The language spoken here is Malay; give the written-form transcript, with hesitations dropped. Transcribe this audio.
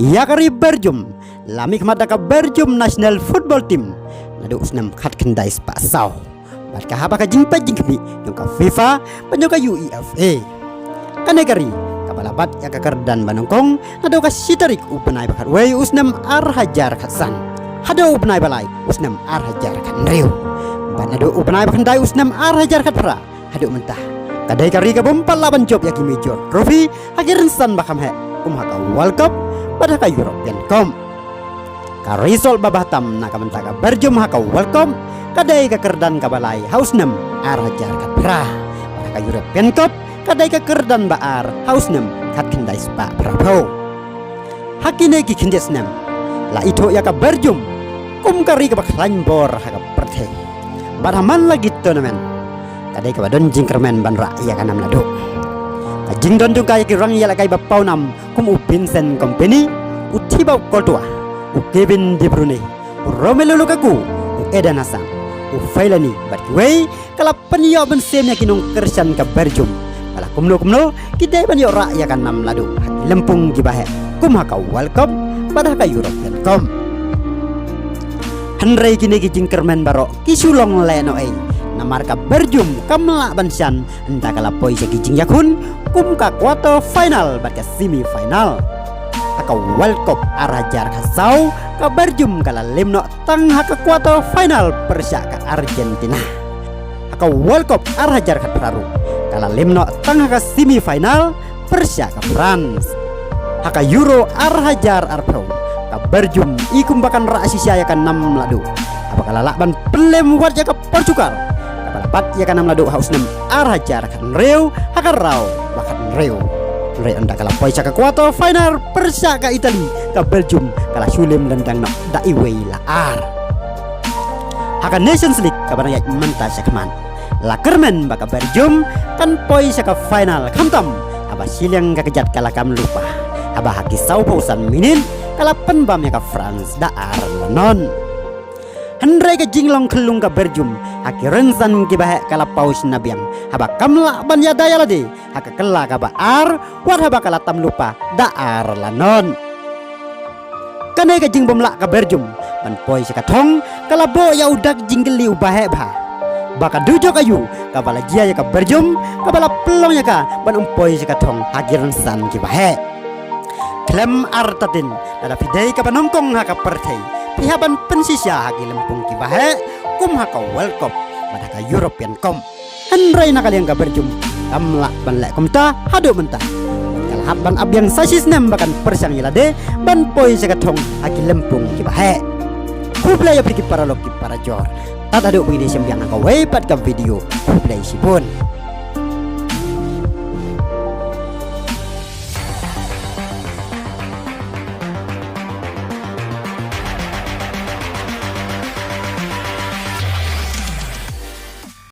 ia kari berjum lami kemata ka berjum national football team nadu usnam khat kendai spa sau bat ka haba ka jingpa jingkbi yung ka FIFA panyo ka UEFA kane kari kabalabat ya ka kerdan banongkong nadu ka sitarik upanai bakat wei usnam ar hajar khatsan hado upanai balai usnam ar hajar khat reu ban nadu upanai bakandai usnam ar hajar khat pra hado mentah kadai kari ka bompal laban job ya kimi jor trophy hagirin san bakam he haka World Cup pada ka European Cup ka result babatam na kamanta ka berjum haka World Cup kadai ka kerdan ka balai haus nem ar hajar ka pra pada ka European Cup kadai ka kerdan baar haus nem kat kendai spa prapo hakine ki kindes nem la ito ya ka berjum kum kari ka baklan bor haka perthe badaman lagi tournament kadai ka badon jingkermen ban ra ya kanam lado jing don dung kaya kirang ya lakai bapau nam kum u Vincent Kompany u Thibaut Courtois u Kevin De Bruyne u Romelu Lukaku u Eden Hazard u Fellaini batway kala penyo ben semnya kinong kersan ka berjum kala kumno kita ban yo ra ya kan nam ladu lempung gibahe kum haka World Cup pada ka European Cup Henry kini jing kermen baro kisulong leno ai namar ka berjum kamla bansan enta kala poi sa kijing yakun kum ka quarter final bat ka semi final aka World Cup arajar kasau ka berjum kala limno tang haka quarter final persya ka Argentina aka World Cup arajar ka Peru kala limno tang haka semi final persya ka France haka Euro arajar arpro ka berjum ikum bakan ra asisya kan nam ladu apa kala lakban pelem warja ka Portugal balapat ya kanam ladu haus nem arajar kan reu hakarau bakat reu anda kala poisa ka quarter final persa ka Italy ka Belgium kala sulim lendang no daiwei la ar haka Nations League ka banaya menta sakman la kermen baka Belgium kan poisa ka final kamtam aba silang ka kejat kala kam lupa aba haki sau pausan minin kala penbam ya ka France da ar non Henry ka jinglong kelung ka berjum haki rensan kibahe kala paus nabiang haba kamla ban ya daya lade haka kala ka baar war haba kala tam lupa daar lanon kane ka jing bomla ka berjum ban poi ka thong kala bo ya udak jinggeli ubahe ba baka dujo kayu ka bala jia ya ka berjum ka bala pelong ya ka ban umpoi ka thong haki rensan kibahe klem artatin ada fidei ka panongkong haka perthei pihaban pensisya hagi lempung kibahe kum haka World Cup pada ka European Cup Henry nakaliang ka berjum kamla ban lek kumta hado mentah kala haban abyang sasis nem bakan persang ilade ban poi sekathong hagi lempung kibahe kublay apiki para loki para jor tat hado begini sembiang ka way pat ka video kublay sipun